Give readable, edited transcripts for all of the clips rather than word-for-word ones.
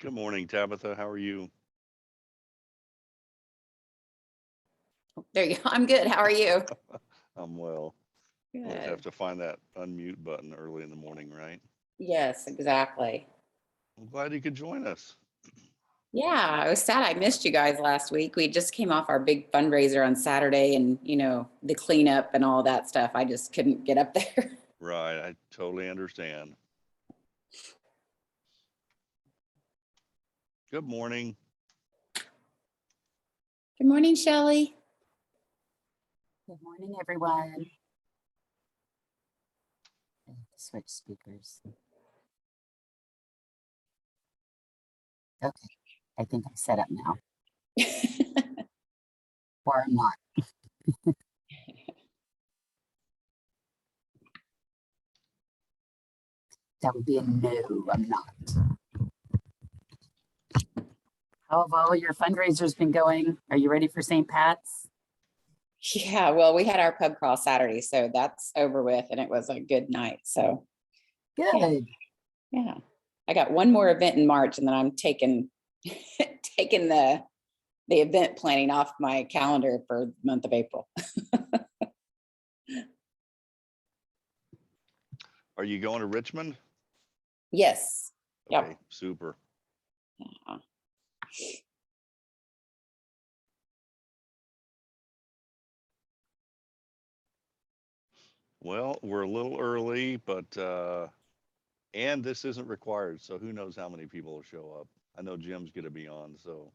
Good morning, Tabitha. How are you? There you go. I'm good. How are you? I'm well. Always have Good. to find that unmute button early in the morning, right? Yes, exactly. I'm glad you could join us. Yeah, I was sad I missed you guys last week. We just came off our big fundraiser on Saturday and, the cleanup and all that stuff. I just couldn't get up there. Right, I totally understand. Good morning. Good morning, Shelley. Good morning, everyone. I have to switch speakers. Okay, I think I'm set up now, or I'm not. That would be a no, I'm not. How have all your fundraisers been going? Are you ready for St. Pat's? Yeah, well, we had our pub crawl Saturday, so that's over with and it was a good night. So, Good. yeah. I got one more event in March and then I'm taking taking the event planning off my calendar for the month of April. Are you going to Richmond? Yes. Yep. Okay, super. Yeah. Well, we're a little early, but and this isn't required, so who knows how many people will show up. I know Jim's going to be on, so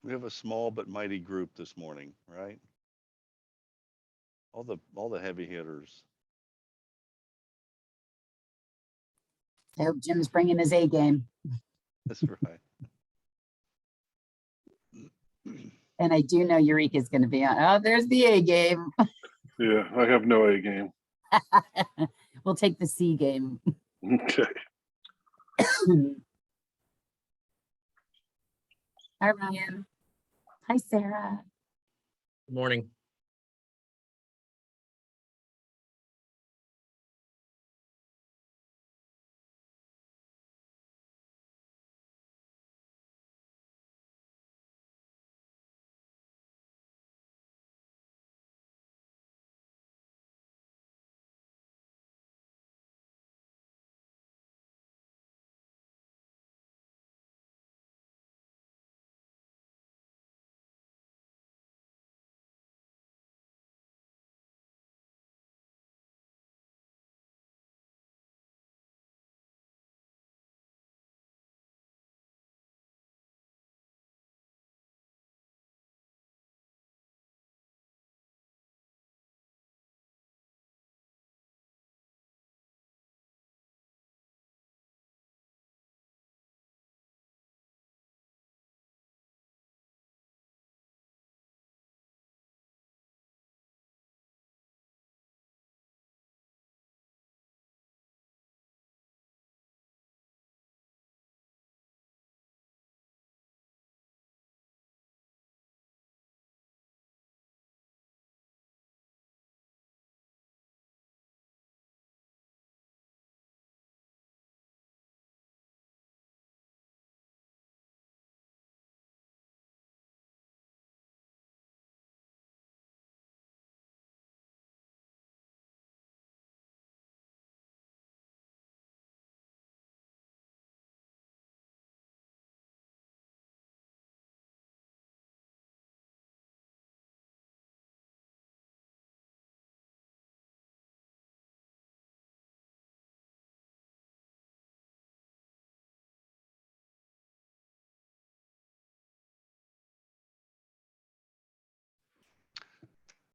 we have a small but mighty group this morning, right? All the heavy hitters. I hope Jim's bringing his A game. That's right. And I do know Eureka's going to be on. Oh, there's the A game. Yeah, I have no A game. We'll take the C game. Okay. Hi, Ryan. Hi, Sarah. Good morning.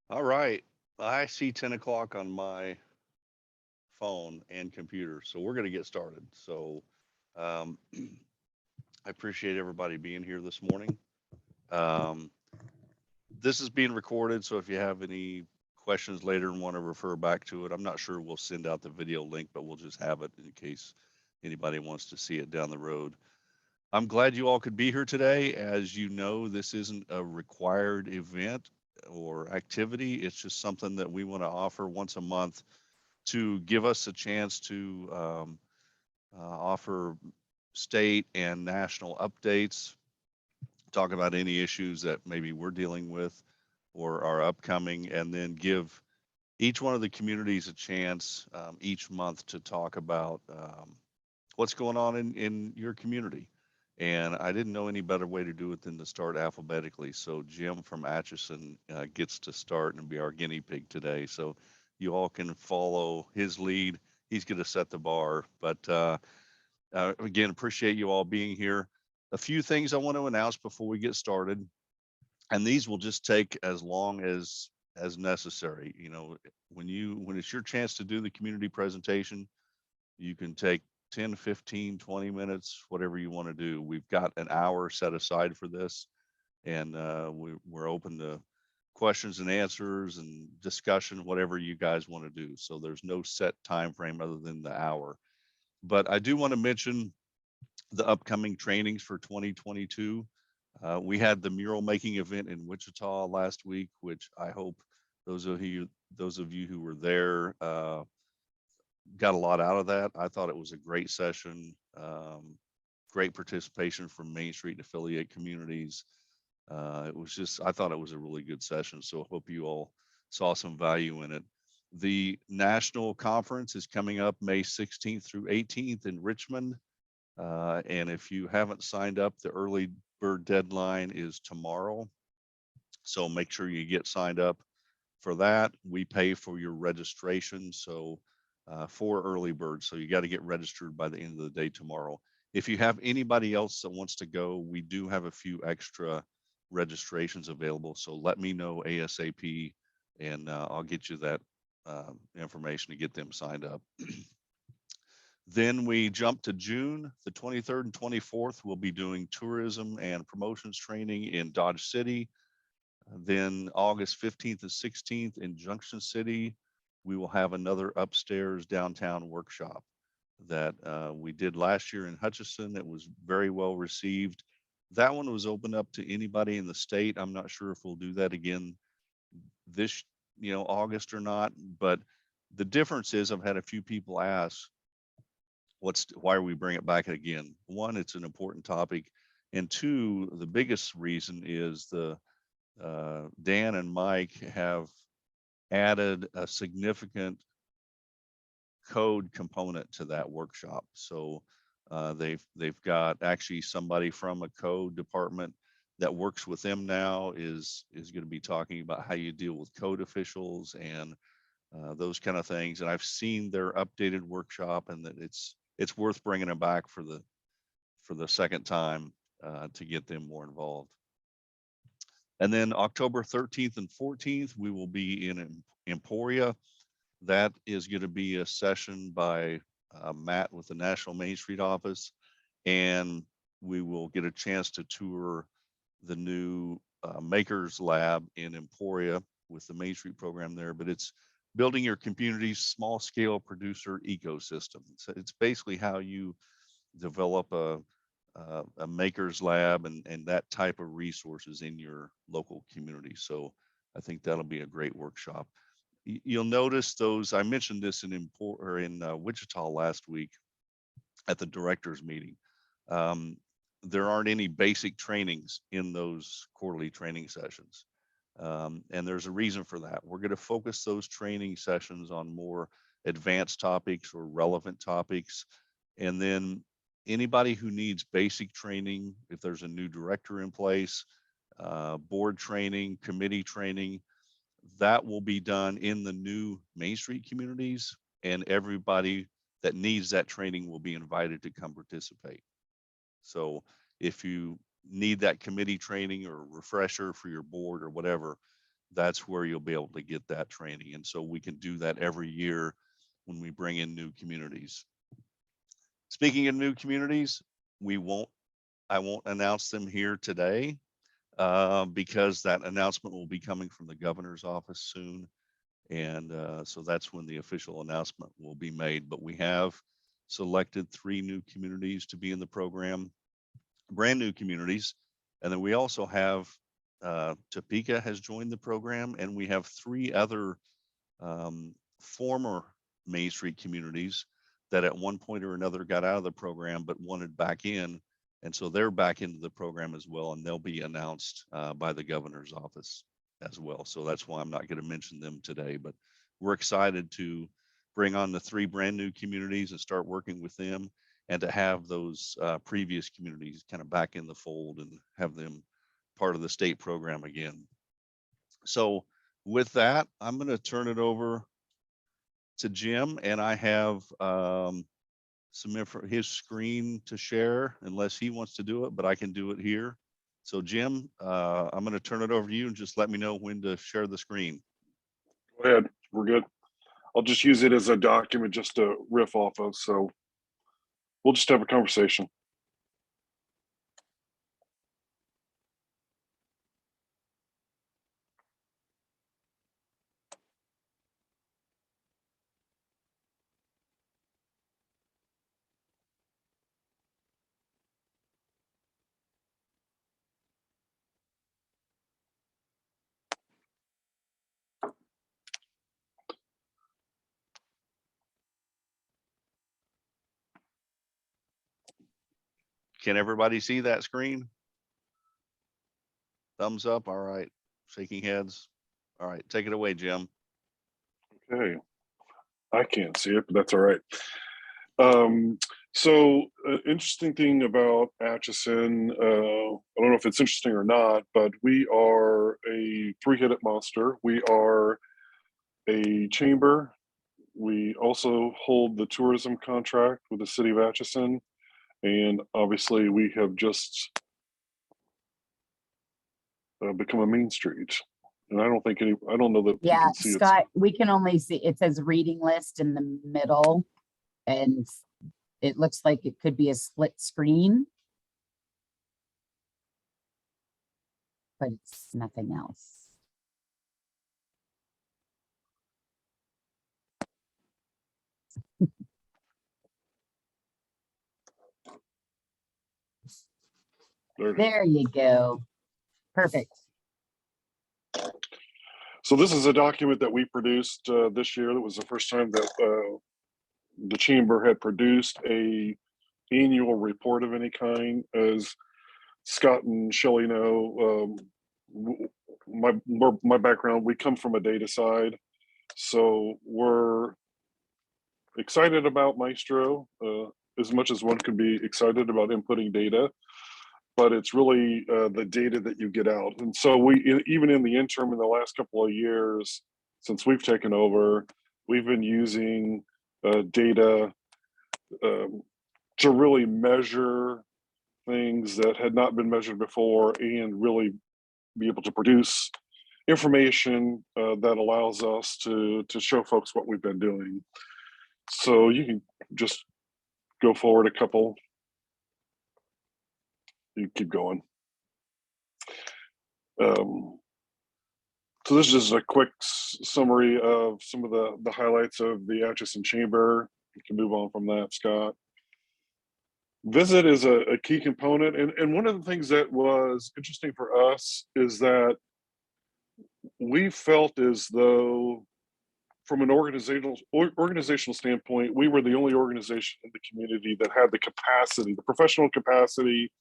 All right. I see 10 o'clock on my phone and computer, so we're going to get started. So um, I appreciate everybody being here this morning. Um, this is being recorded, so if you have any questions later and want to refer back to it, I'm not sure we'll send out the video link, but we'll just have it in case anybody wants to see it down the road. I'm glad you all could be here today. As you know, this isn't a required event or activity. It's just something that we want to offer once a month to give us a chance to offer state and national updates, talk about any issues that maybe we're dealing with or are upcoming, and then give each one of the communities a chance each month to talk about what's going on in your community. And I didn't know any better way to do it than to start alphabetically. So Jim from Atchison gets to start and be our guinea pig today. So you all can follow his lead. He's going to set the bar. But again, appreciate you all being here. A few things I want to announce before we get started, and these will just take as long as necessary. You know, when it's your chance to do the community presentation, you can take 10, 15, 20 minutes, whatever you want to do. We've got an hour set aside for this, and we're open to questions and answers and discussion, whatever you guys want to do. So there's no set time frame other than the hour. But I do want to mention the upcoming trainings for 2022. We had the mural making event in Wichita last week, which I hope those of you who were there got a lot out of that. I thought it was a great session, great participation from Main Street affiliate communities. I thought it was a really good session. So I hope you all saw some value in it. The national conference is coming up May 16th through 18th in Richmond. And if you haven't signed up, the early bird deadline is tomorrow. So make sure you get signed up for that. We pay for your registration. So for early birds. So you got to get registered by the end of the day tomorrow. If you have anybody else that wants to go, we do have a few extra registrations available. So let me know ASAP and I'll get you that information to get them signed up. Then we jump to June, the 23rd and 24th, we'll be doing tourism and promotions training in Dodge City. Then August 15th and 16th in Junction City, we will have another upstairs downtown workshop that we did last year in Hutchison. It was very well received. That one was open up to anybody in the state. I'm not sure if we'll do that again this, August or not, but the difference is I've had a few people ask, why are we bringing it back again? One, it's an important topic. And two, the biggest reason is Dan and Mike have added a significant code component to that workshop. So they've got actually somebody from a code department that works with them now is going to be talking about how you deal with code officials and those kind of things. And I've seen their updated workshop, and that it's worth bringing them back for the second time to get them more involved. And then October 13th and 14th, we will be in Emporia. That is going to be a session by Matt with the National Main Street office. And we will get a chance to tour the new Makers Lab in Emporia with the Main Street program there. But it's building your community's small scale producer ecosystem. So it's basically how you develop a maker's lab and that type of resources in your local community. So I think that'll be a great workshop. You'll notice those, I mentioned this in Wichita last week at the directors meeting. There aren't any basic trainings in those quarterly training sessions. And there's a reason for that. We're going to focus those training sessions on more advanced topics or relevant topics. And then anybody who needs basic training, if there's a new director in place, board training, committee training, that will be done in the new Main Street communities, and everybody that needs that training will be invited to come participate. So if you need that committee training or refresher for your board or whatever, that's where you'll be able to get that training. And so we can do that every year when we bring in new communities. Speaking of new communities, I won't announce them here today because that announcement will be coming from the governor's office soon. And so that's when the official announcement will be made. But we have selected 3 new communities to be in the program, brand new communities. And then we also have Topeka has joined the program, and we have 3 other former Main Street communities that at one point or another got out of the program but wanted back in. And so they're back into the program as well, and they'll be announced by the governor's office as well. So that's why I'm not going to mention them today, but we're excited to bring on the 3 brand new communities and start working with them, and to have those previous communities kind of back in the fold and have them part of the state program again. So with that, I'm going to turn it over to Jim, and I have his screen to share unless he wants to do it, but I can do it here. So Jim, I'm going to turn it over to you and just let me know when to share the screen. Go ahead. We're good. I'll just use it as a document just to riff off of. So we'll just have a conversation. Can everybody see that screen? Thumbs up. All right. Shaking heads. All right. Take it away, Jim. Okay. I can't see it, but that's all right. So interesting thing about Atchison, I don't know if it's interesting or not, but we are a 3-headed monster. We are a chamber. We also hold the tourism contract with the city of Atchison. And obviously we have just become a Main Street. And I don't know that you Yeah, can see Scott, we can only see, it says reading list in the middle, and it looks like it could be a split screen. But it's nothing else. There you go. Perfect. So this is a document that we produced this year. That was the first time that the chamber had produced a annual report of any kind. As Scott and Shelley know, my background, we come from a data side, so we're excited about Maestro as much as one could be excited about inputting data. But it's really the data that you get out. And so we, even in the interim in the last couple of years, since we've taken over, we've been using data to really measure things that had not been measured before, and really be able to produce information that allows us to show folks what we've been doing. So you can just go forward a couple. You keep going. So this is just a quick summary of some of the highlights of the Atchison Chamber. You can move on from that, Scott. Visit is a key component. And one of the things that was interesting for us is that we felt as though, from an organizational standpoint, we were the only organization in the community that had the capacity, the professional capacity,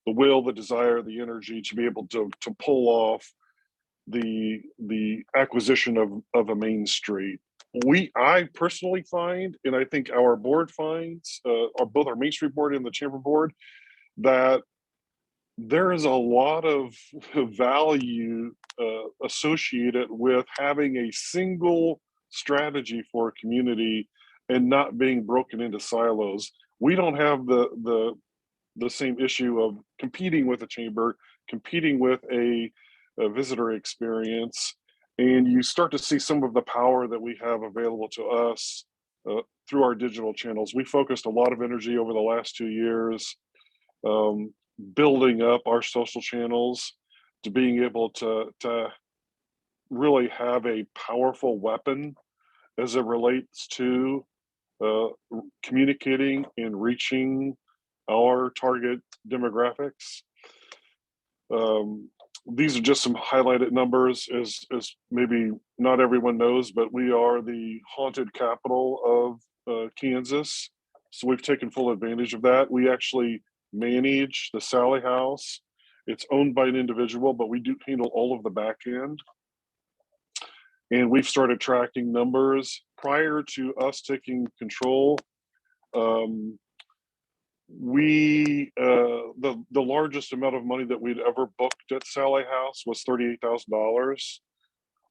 the will, the desire, the energy to be able to pull off the acquisition of a Main Street. I personally find, and I think our board finds, both our Main Street board and the chamber board, that there is a lot of value associated with having a single strategy for a community and not being broken into silos. We don't have the same issue of competing with a chamber, competing with a visitor experience. and you start to see some of the power that we have available to us through our digital channels. We focused a lot of energy over the last 2 years building up our social channels to being able to really have a powerful weapon as it relates to communicating and reaching our target demographics. These are just some highlighted numbers, as maybe not everyone knows, but we are the haunted capital of Kansas. So we've taken full advantage of that. We actually manage the Sally House. It's owned by an individual, but we do handle all of the back end. And we've started tracking numbers prior to us taking control. The largest amount of money that we'd ever booked at Sally House was $38,000.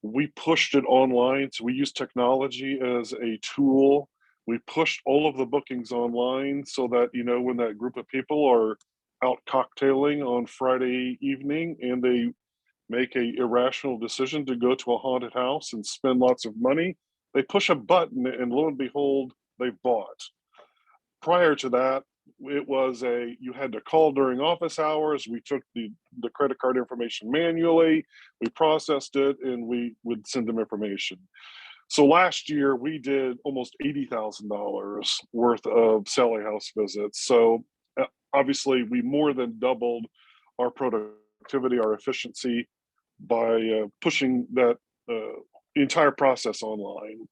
We pushed it online, so we used technology as a tool. We pushed all of the bookings online so that, you know, when that group of people are out cocktailing on Friday evening and they make a irrational decision to go to a haunted house and spend lots of money, they push a button and lo and behold, they've bought. Prior to that, it was you had to call during office hours. We took the credit card information manually, we processed it, and we would send them information. So last year we did almost $80,000 worth of Sally House visits. So obviously we more than doubled our productivity, our efficiency by pushing that entire process online.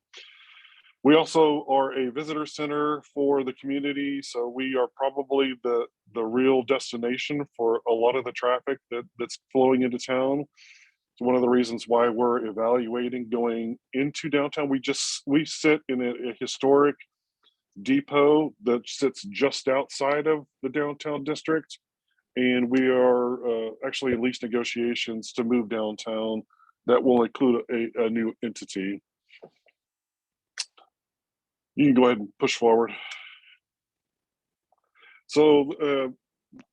We also are a visitor center for the community, so we are probably the real destination for a lot of the traffic that's flowing into town. It's one of the reasons why we're evaluating going into downtown. We sit in a historic depot that sits just outside of the downtown district, and we are actually in lease negotiations to move downtown that will include a new entity. You can go ahead and push forward. So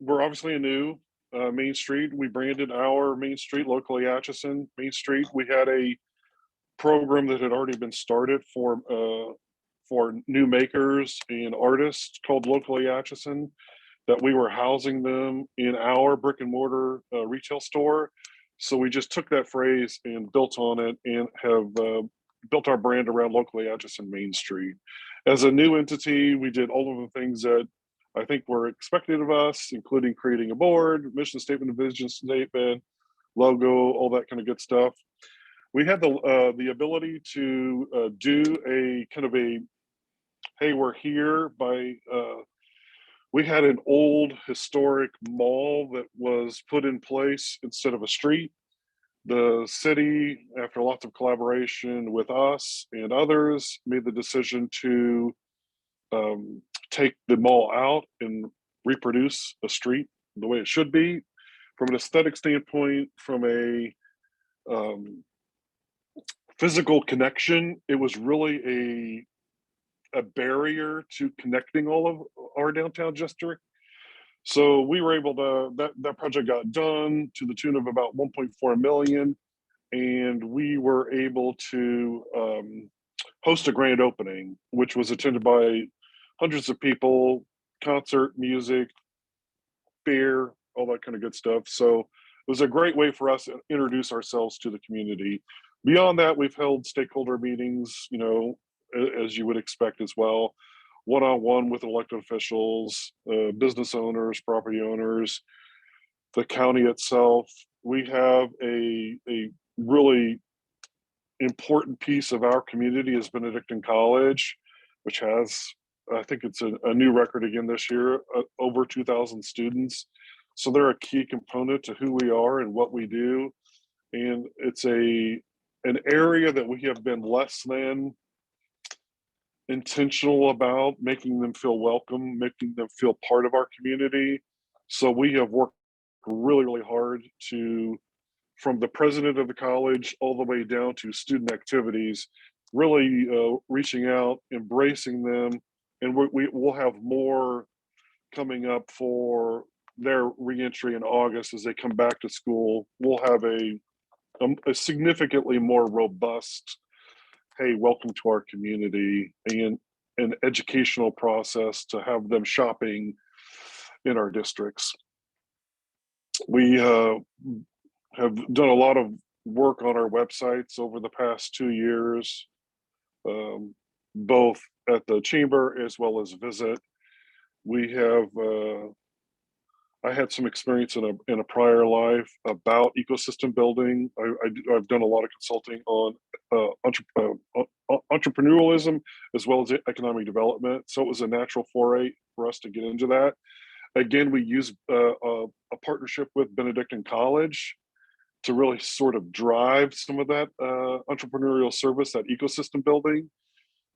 we're obviously a new Main Street. We branded our Main Street locally Atchison Main Street. We had a program that had already been started for new makers and artists called Locally Atchison, that we were housing them in our brick and mortar retail store. So we just took that phrase and built on it and have built our brand around Locally Atchison Main Street. As a new entity, we did all of the things that I think were expected of us, including creating a board, mission statement, vision statement, logo, all that kind of good stuff. We had the ability to do a kind of a, hey, we're here by, we had an old historic mall that was put in place instead of a street. The city, after lots of collaboration with us and others, made the decision to take the mall out and reproduce a street the way it should be. From an aesthetic standpoint, from a physical connection, it was really a barrier to connecting all of our downtown district. So we were able to, that project got done to the tune of about 1.4 million. And we were able to host a grand opening, which was attended by hundreds of people, concert, music, beer, all that kind of good stuff. So it was a great way for us to introduce ourselves to the community. Beyond that, we've held stakeholder meetings, you know, as you would expect as well, one-on-one with elected officials, business owners, property owners, the county itself. We have a really important piece of our community is Benedictine College, which has, I think it's a new record again this year, over 2,000 students. So they're a key component to who we are and what we do. And it's an area that we have been less than intentional about making them feel welcome, making them feel part of our community. So we have worked really, really hard to, from the president of the college all the way down to student activities, really reaching out, embracing them. And we'll have more coming up for their reentry in August as they come back to school. We'll have a a significantly more robust, hey, welcome to our community, and an educational process to have them shopping in our districts. We have done a lot of work on our websites over the past 2 years, both at the chamber as well as visit. We have I had some experience in a prior life about ecosystem building. I've done a lot of consulting on entrepreneurialism as well as economic development. So it was a natural foray for us to get into that. Again, we use a partnership with Benedictine College to really sort of drive some of that entrepreneurial service, that ecosystem building.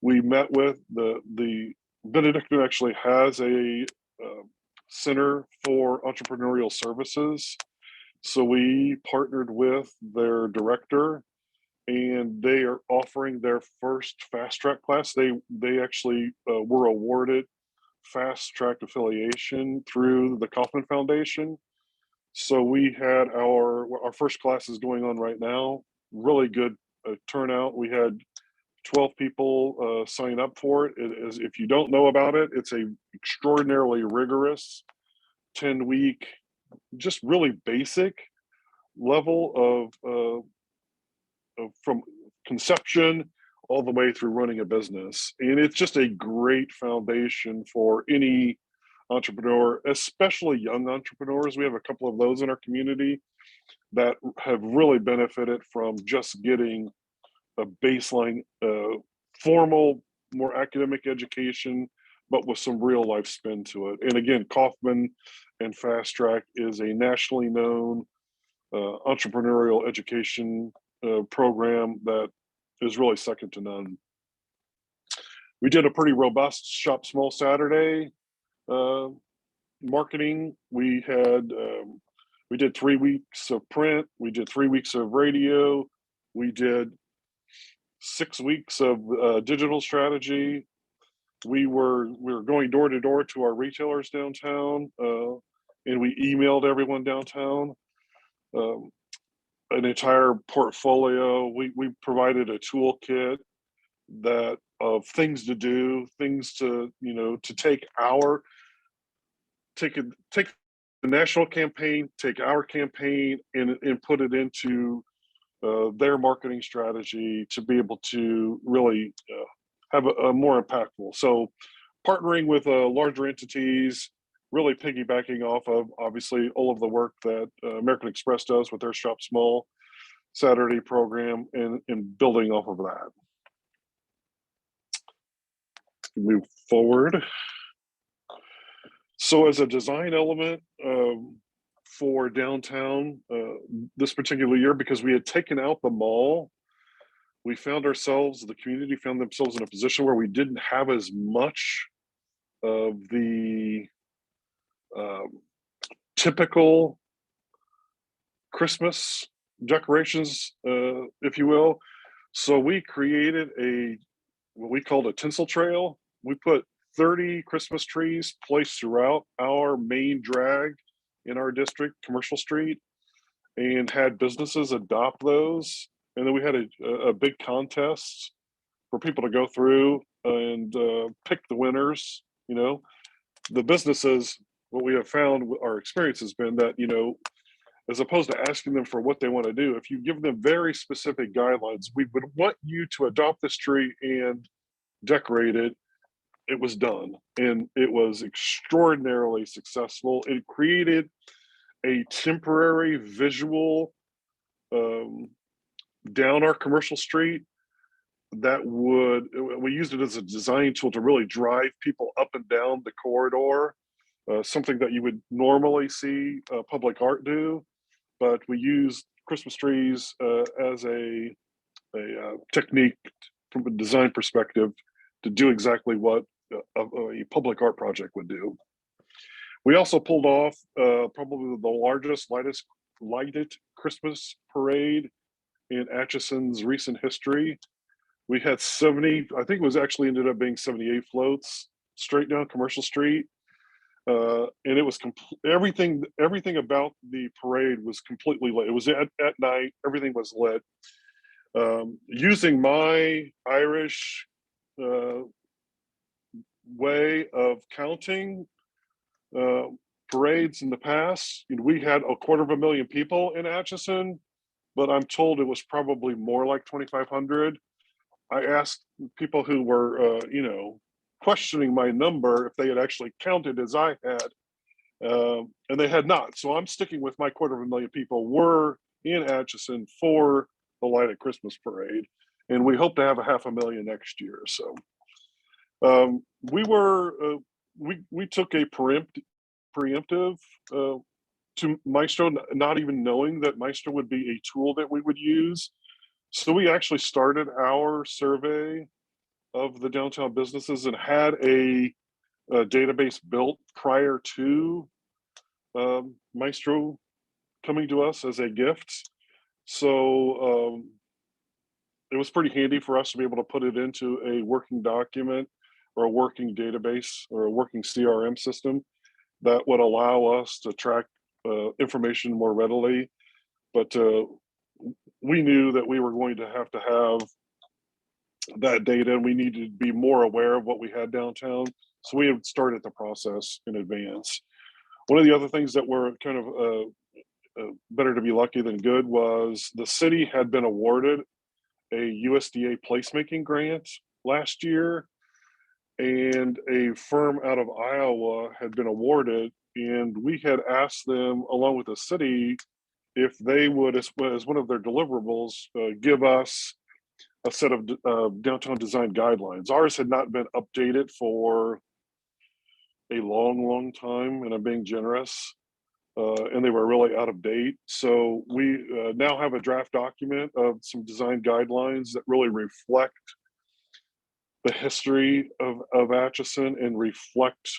We met with the Benedictine actually has a Center for Entrepreneurial Services. So we partnered with their director, and they are offering their first fast track class. They actually were awarded fast track affiliation through the Kauffman Foundation. So we had our first class is going on right now. Really good turnout. We had 12 people sign up for it. It is, if you don't know about it, it's a extraordinarily rigorous 10-week, just really basic level of from conception all the way through running a business. And it's just a great foundation for any entrepreneur, especially young entrepreneurs. We have a couple of those in our community that have really benefited from just getting a baseline, formal, more academic education, but with some real life spin to it. And again, Kauffman and Fast Track is a nationally known entrepreneurial education program that is really second to none. We did a pretty robust Shop Small Saturday marketing. We did 3 weeks of print. We did 3 weeks of radio. We did 6 weeks of digital strategy. We were going door to door to our retailers downtown, and we emailed everyone downtown. An entire portfolio. We provided a toolkit that of things to do, things to to take the national campaign, take our campaign, and put it into their marketing strategy to be able to really have a more impactful. So partnering with larger entities, really piggybacking off of obviously all of the work that American Express does with their Shop Small Saturday program, and building off of that. Move forward. So as a design element for downtown this particular year, because we had taken out the mall, the community found themselves in a position where we didn't have as much of the typical Christmas decorations, if you will. So we created what we called a tinsel trail. We put 30 Christmas trees placed throughout our main drag in our district, Commercial Street, and had businesses adopt those. And then we had a big contest for people to go through and pick the winners. The businesses, what we have found, our experience has been that, as opposed to asking them for what they want to do, if you give them very specific guidelines, we would want you to adopt this tree and decorate it. It was done, and it was extraordinarily successful. It created a temporary visual down our Commercial Street we used it as a design tool to really drive people up and down the corridor, something that you would normally see public art do. But we used Christmas trees as a technique from a design perspective to do exactly what a public art project would do. We also pulled off probably the largest, lighted Christmas parade in Atchison's recent history. We had 70, I think it was actually ended up being 78 floats straight down Commercial Street. and it was everything about the parade was completely lit. It was at night, everything was lit. Using my Irish way of counting parades in the past, we had 250,000 people in Atchison, but I'm told it was probably more like 2,500. I asked people who were, questioning my number if they had actually counted as I had, and they had not. So I'm sticking with my 250,000 people were in Atchison for the Light of Christmas parade, and we hope to have 500,000 next year. So we took a preemptive to Maestro, not even knowing that Maestro would be a tool that we would use. So we actually started our survey of the downtown businesses and had a database built prior to Maestro coming to us as a gift. So it was pretty handy for us to be able to put it into a working document or a working database or a working CRM system that would allow us to track information more readily. But we knew that we were going to have that data, and we needed to be more aware of what we had downtown. So we had started the process in advance. One of the other things that were kind of better to be lucky than good was the city had been awarded a USDA placemaking grant last year, and a firm out of Iowa had been awarded, and we had asked them, along with the city, if they would, as one of their deliverables, give us a set of downtown design guidelines. Ours had not been updated for a long time, and I'm being generous, and they were really out of date. So we now have a draft document of some design guidelines that really reflect the history of Atchison and reflect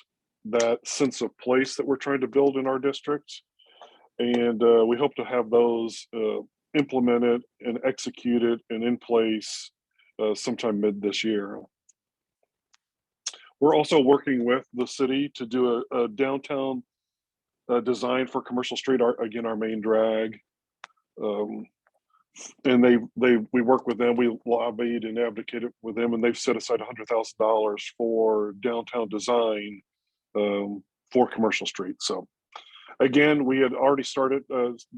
that sense of place that we're trying to build in our district. And we hope to have those implemented and executed and in place sometime mid this year. We're also working with the city to do a downtown design for Commercial Street, our main drag. And we work with them. We lobbied and advocated with them, and they've set aside $100,000 for downtown design for Commercial Street. So again, we had already started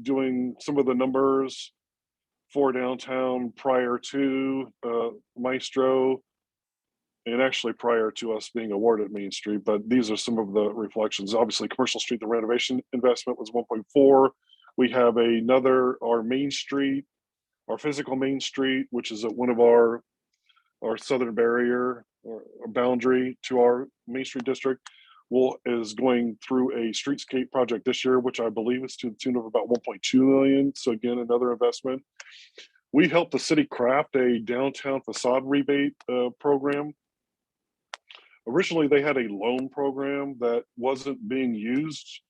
doing some of the numbers for downtown prior to Maestro, and actually prior to us being awarded Main Street. But these are some of the reflections. Obviously, Commercial Street, the renovation investment was 1.4. We have our Main Street, our physical Main Street, which is at one of our southern barrier or boundary to our Main Street district, is going through a streetscape project this year, which I believe is to the tune of about 1.2 million. So again, another investment. We helped the city craft a downtown facade rebate program. Originally, they had a loan program that wasn't being used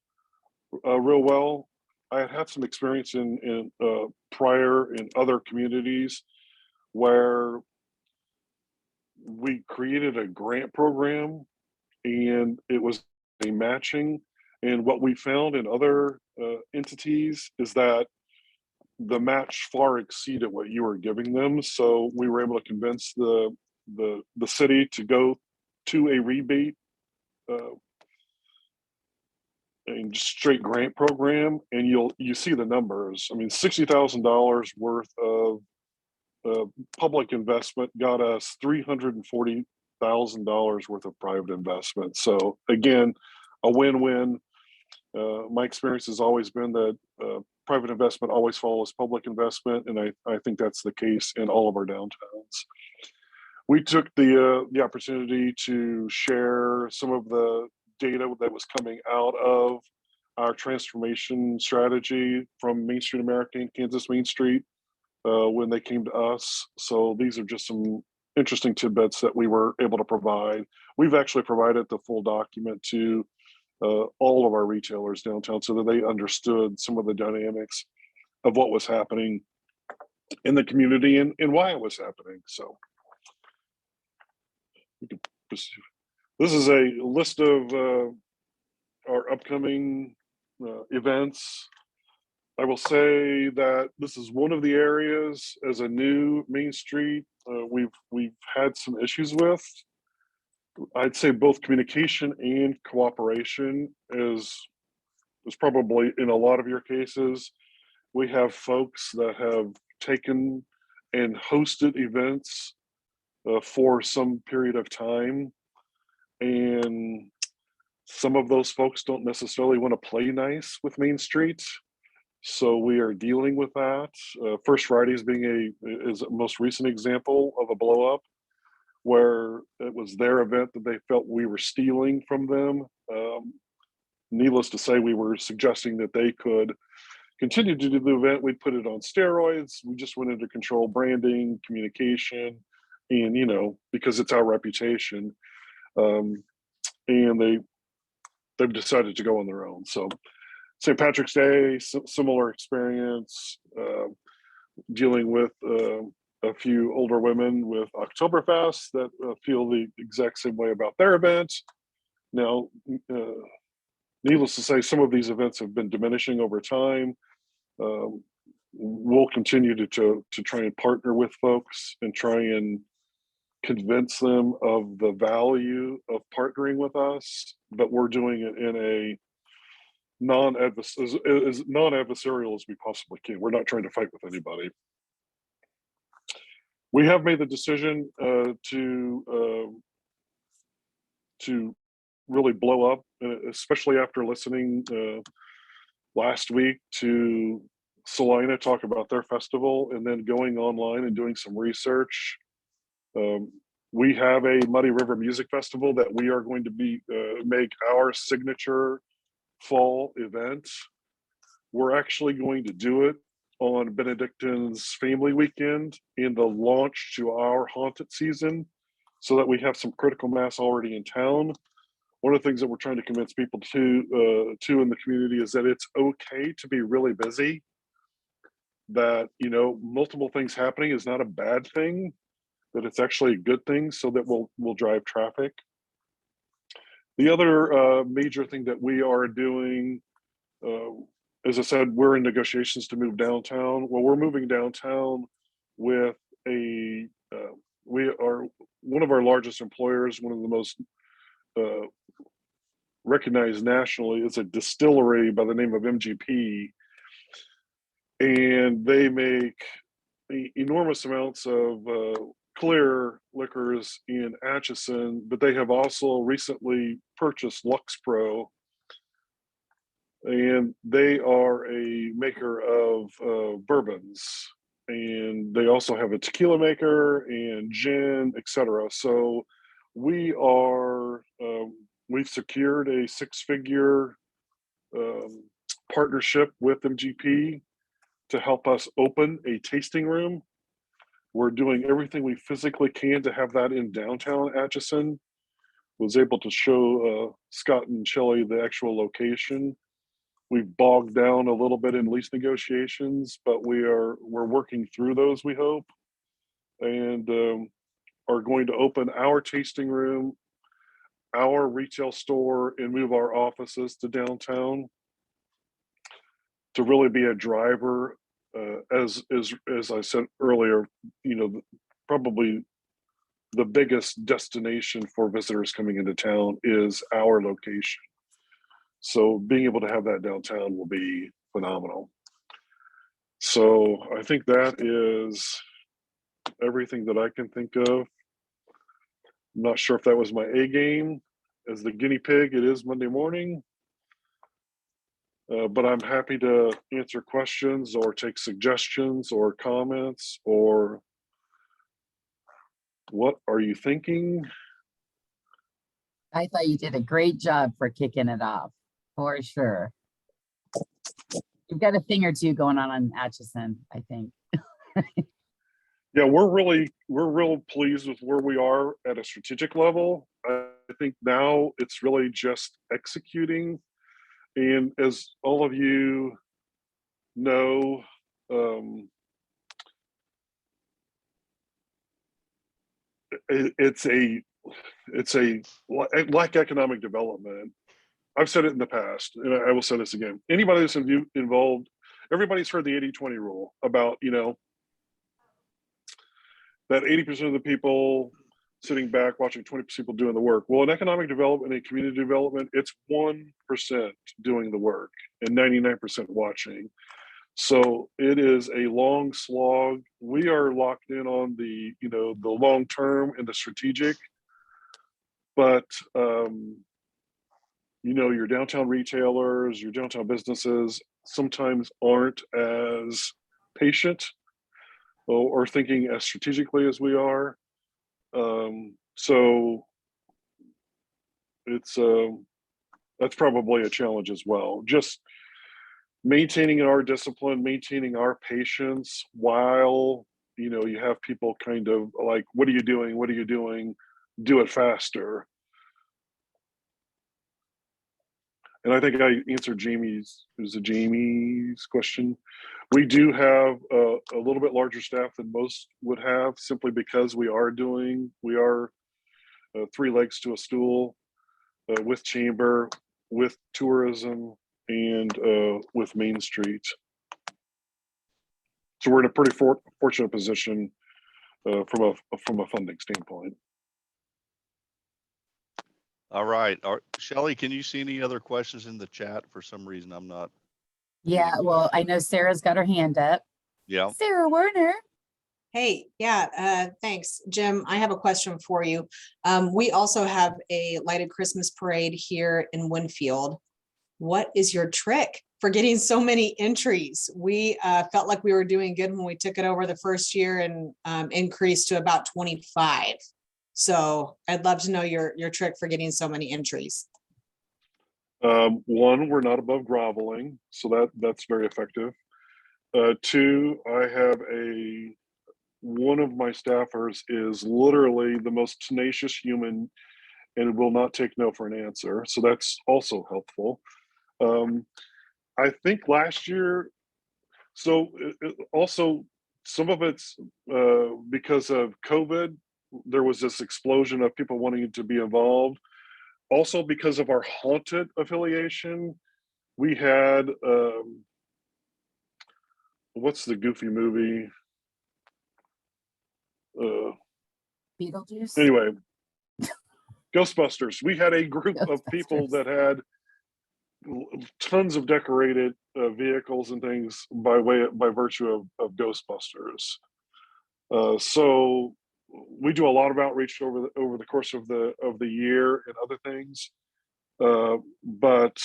real well. I had some experience in prior in other communities where we created a grant program and it was a matching. And what we found in other entities is that the match far exceeded what you were giving them. So we were able to convince the city to go to a rebate and straight grant program, and you see the numbers. I mean, $60,000 worth of public investment got us $340,000 worth of private investment. So again, a win-win. My experience has always been that private investment always follows public investment, and I think that's the case in all of our downtowns. We took the opportunity to share some of the data that was coming out of our transformation strategy from Main Street America and Kansas Main Street when they came to us. So these are just some interesting tidbits that we were able to provide. We've actually provided the full document to all of our retailers downtown so that they understood some of the dynamics of what was happening in the community and why it was happening. So we could pursue. This is a list of our upcoming events. I will say that this is one of the areas as a new Main Street we've had some issues with. I'd say both communication and cooperation is probably in a lot of your cases. We have folks that have taken and hosted events for some period of time, and some of those folks don't necessarily want to play nice with Main Street. So we are dealing with that. First Fridays is a most recent example of a blow up where it was their event that they felt we were stealing from them. Needless to say, we were suggesting that they could continue to do the event. We'd put it on steroids. We just wanted to control branding, communication, and because it's our reputation. And they've decided to go on their own. So St. Patrick's Day, similar experience, dealing with a few older women with Oktoberfest that feel the exact same way about their event. Now, needless to say, some of these events have been diminishing over time. We'll continue to try and partner with folks and try and convince them of the value of partnering with us, but we're doing it in a as non-adversarial as we possibly can. We're not trying to fight with anybody. We have made the decision to really blow up, especially after listening last week to Salina talk about their festival and then going online and doing some research. We have a Muddy River Music Festival that we are going to make our signature fall event. We're actually going to do it on Benedictine's Family Weekend in the launch to our haunted season so that we have some critical mass already in town. One of the things that we're trying to convince people to in the community is that it's okay to be really busy, that multiple things happening is not a bad thing, that it's actually a good thing, so that we'll drive traffic. The other major thing that we are doing, as I said, we're in negotiations to move downtown. Well, we're moving downtown with we are one of our largest employers, one of the most recognized nationally, is a distillery by the name of MGP, and they make enormous amounts of clear liquors in Atchison, but they have also recently purchased Lux Pro, and they are a maker of bourbons, and they also have a tequila maker and gin, etc. So we've secured a six-figure partnership with MGP to help us open a tasting room. We're doing everything we physically can to have that in downtown Atchison. Was able to show Scott and Shelley the actual location. We've bogged down a little bit in lease negotiations, but we're working through those, we hope, and are going to open our tasting room, our retail store, and move our offices to downtown to really be a driver. As I said earlier, probably the biggest destination for visitors coming into town is our location. So being able to have that downtown will be phenomenal. So I think that is everything that I can think of. I'm not sure if that was my A game. As the guinea pig, it is Monday morning. But I'm happy to answer questions or take suggestions or comments or what are you thinking? I thought you did a great job for kicking it off, for sure. You've got a thing or two going on Atchison, I think. Yeah, we're real pleased with where we are at a strategic level. I think now it's really just executing. And as all of you know, it's like economic development. I've said it in the past, and I will say this again. Anybody that's involved, everybody's heard the 80-20 rule about, that 80% of the people sitting back watching 20% people doing the work. Well, in economic development and community development, it's 1% doing the work and 99% watching. So it is a long slog. We are locked in on the long term and the strategic, but your downtown retailers, your downtown businesses sometimes aren't as patient or thinking as strategically as we are. So it's that's probably a challenge as well. Just maintaining our discipline, maintaining our patience while you have people kind of like, what are you doing? What are you doing? Do it faster. And I think I answered Jamie's question. We do have a little bit larger staff than most would have, simply because we are 3 legs to a stool with chamber, with tourism, and with Main Street. So we're in a pretty fortunate position from a funding standpoint. All right. Shelley, can you see any other questions in the chat? For some reason, I'm not. Yeah, well, I know Sarah's got her hand up. Yeah. Sarah Werner. Hey, yeah, thanks, Jim. I have a question for you. We also have a lighted Christmas parade here in Winfield. What is your trick for getting so many entries? We felt like we were doing good when we took it over the first year and increased to about 25. So I'd love to know your trick for getting so many entries. One, we're not above groveling, so that's very effective. 2, I have one of my staffers is literally the most tenacious human and will not take no for an answer. So that's also helpful. I think last year, so also some of it's because of COVID, there was this explosion of people wanting to be involved. Also because of our haunted affiliation, we had, what's the goofy movie? Beetlejuice. Anyway, Ghostbusters. We had a group of people that had tons of decorated vehicles and things by virtue of Ghostbusters. So we do a lot of outreach over the course of the year and other things, but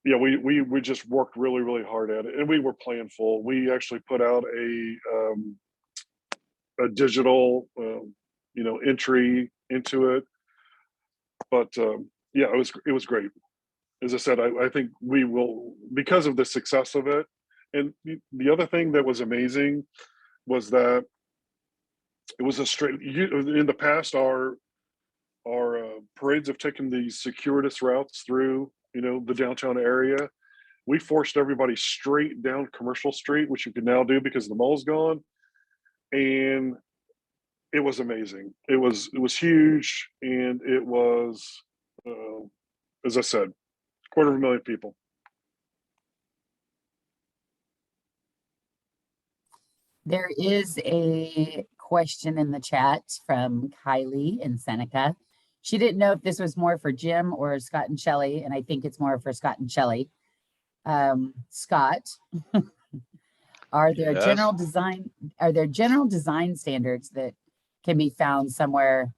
yeah, we just worked really hard at it, and we were planful. We actually put out a digital entry into it, but yeah, it was great. As I said, I think we will, because of the success of it. And the other thing that was amazing was that it was in the past, our parades have taken these circuitous routes through the downtown area. We forced everybody straight down Commercial Street, which you can now do because the mall's gone, and it was amazing. It was huge, and it was, as I said, 250,000 people. There is a question in the chat from Kylie in Seneca. She didn't know if this was more for Jim or Scott and Shelley, and I think it's more for Scott and Shelley. Scott, are there Yes. general design standards that can be found somewhere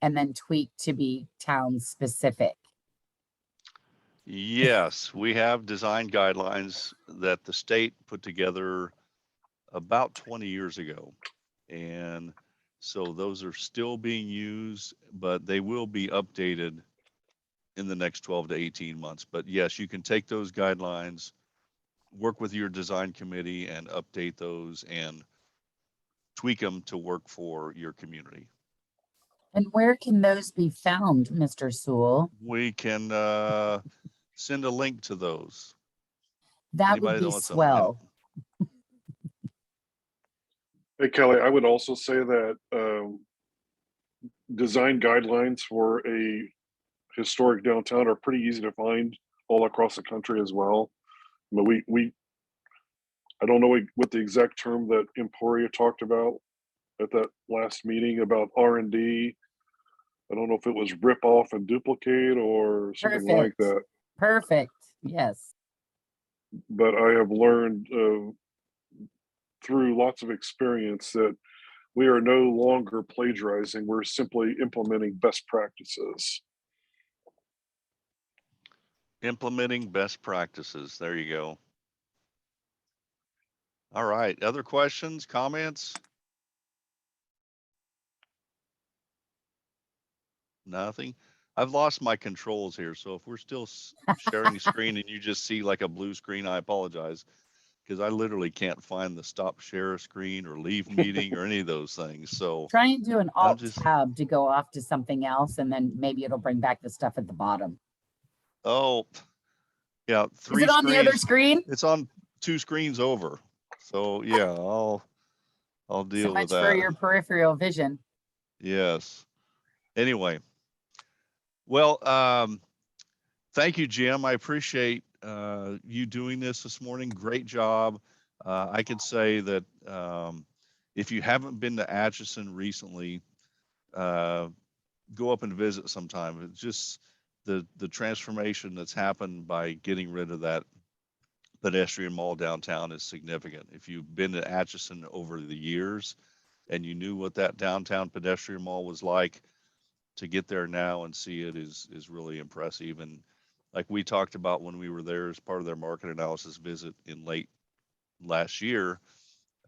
and then tweaked to be town specific? Yes, we have design guidelines that the state put together about 20 years ago. And so those are still being used, but they will be updated in the next 12 to 18 months. But yes, you can take those guidelines, work with your design committee and update those and tweak them to work for your community. And where can those be found, Mr. Sewell? We can send a link to those. That Anybody would that be wants a swell. Hey, Kelly, I would also say that design guidelines for a historic downtown are pretty easy to find all across the country as well. But I don't know what the exact term that Emporia talked about at that last meeting about R&D. I don't know if it was rip off and duplicate or something like Perfect. that. Perfect. Yes. But I have learned through lots of experience that we are no longer plagiarizing. We're simply implementing best practices. Implementing best practices. There you go. All right. Other questions, comments? Nothing. I've lost my controls here. So if we're still sharing screen and you just see like a blue screen, I apologize, because I literally can't find the stop share screen or leave meeting or any of those things. So Try and do an I'm alt just, tab to go off to something else, and then maybe it'll bring back the stuff at the bottom. oh, yeah, Is three it on the other screens. screen? It's on 2 screens over. So yeah, I'll So deal much with for that. your peripheral vision. Yes. Anyway, well, thank you, Jim. I appreciate you doing this morning. Great job. I could say that if you haven't been to Atchison recently, go up and visit sometime. It's just the transformation that's happened by getting rid of that pedestrian mall downtown is significant. If you've been to Atchison over the years and you knew what that downtown pedestrian mall was like, to get there now and see it is really impressive. And like we talked about when we were there as part of their market analysis visit in late last year,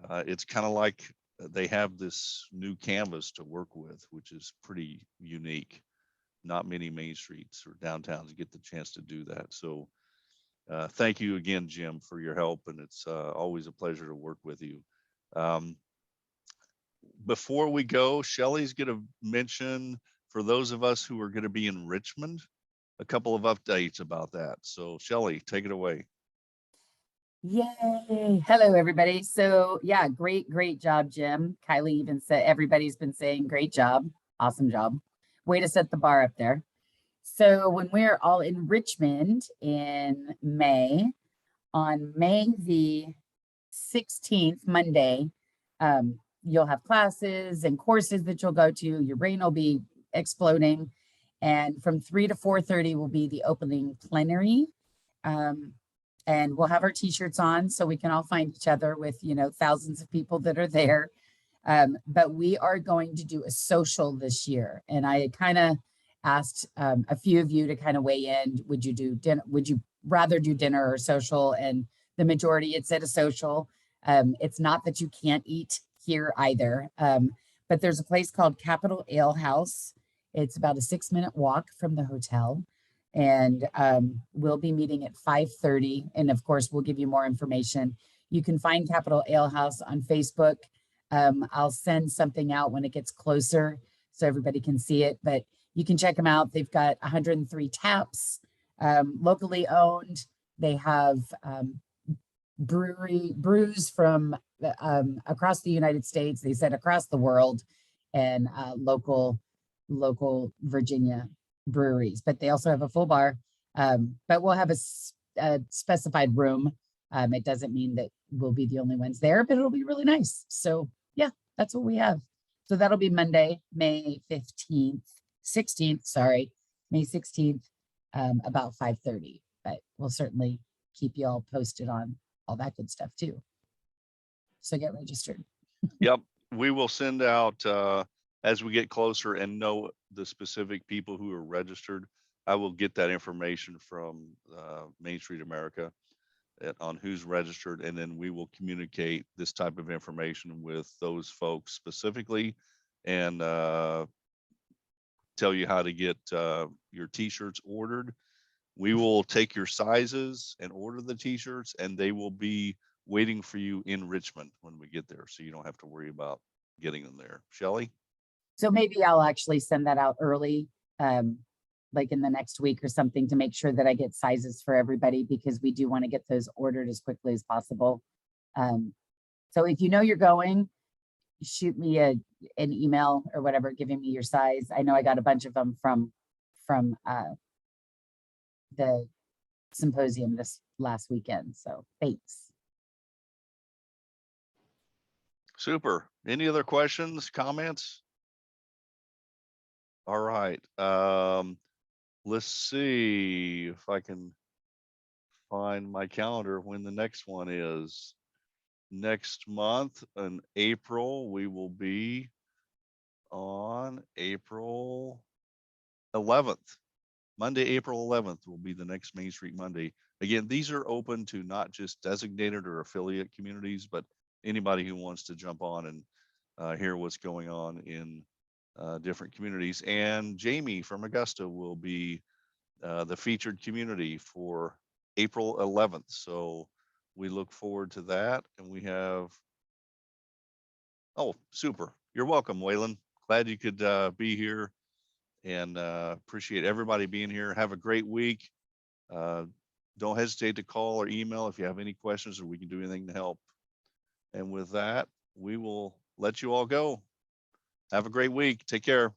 it's kind of like they have this new canvas to work with, which is pretty unique. Not many main streets or downtowns get the chance to do that. So thank you again, Jim, for your help. And it's always a pleasure to work with you. Before we go, Shelly's going to mention, for those of us who are going to be in Richmond, a couple of updates about that. So Shelly, take it away. Yay. Hello, everybody. So yeah, great job, Jim. Kylie even said, everybody's been saying great job. Awesome job. Way to set the bar up there. So when we're all in Richmond in May, on May the 16th, Monday, you'll have classes and courses that you'll go to. Your brain will be exploding. And from 3 to 4:30 will be the opening plenary. And we'll have our t-shirts on so we can all find each other with, thousands of people that are there. But we are going to do a social this year. And I kind of asked a few of you to kind of weigh in. Would you do dinner? Would you rather do dinner or social? And the majority had said a social. It's not that you can't eat here either. But there's a place called Capitol Ale House. It's about a 6-minute walk from the hotel. And we'll be meeting at 5:30. And of course, we'll give you more information. You can find Capitol Ale House on Facebook. I'll send something out when it gets closer so everybody can see it. But you can check them out. They've got 103 taps, locally owned. They have brews from across the United States. They said across the world, and local Virginia breweries, but they also have a full bar. But we'll have a specified room. It doesn't mean that we'll be the only ones there, but it'll be really nice. So yeah, that's what we have. So that'll be Monday, May 16th, May 16th, about 5:30. But we'll certainly keep you all posted on all that good stuff too. So get registered. Yep. We will send out as we get closer and know the specific people who are registered. I will get that information from Main Street America on who's registered, and then we will communicate this type of information with those folks specifically and tell you how to get your t-shirts ordered. We will take your sizes and order the t-shirts, and they will be waiting for you in Richmond when we get there, so you don't have to worry about getting them there. Shelly? So maybe I'll actually send that out early, like in the next week or something, to make sure that I get sizes for everybody, because we do want to get those ordered as quickly as possible. So if you know you're going, shoot me an email or whatever, giving me your size. I know I got a bunch of them from from the symposium this last weekend. So thanks. Super. Any other questions, comments? All right. Let's see if I can find my calendar when the next one is. Next month in April, we will be on April 11th. Monday, April 11th will be the next Main Street Monday. Again, these are open to not just designated or affiliate communities, but anybody who wants to jump on and hear what's going on in different communities. And Jamie from Augusta will be the featured community for April 11th. So we look forward to that. And we have, oh, super. You're welcome, Waylon. Glad you could be here, and appreciate everybody being here. Have a great week. Don't hesitate to call or email if you have any questions or we can do anything to help. And with that, we will let you all go. Have a great week. Take care.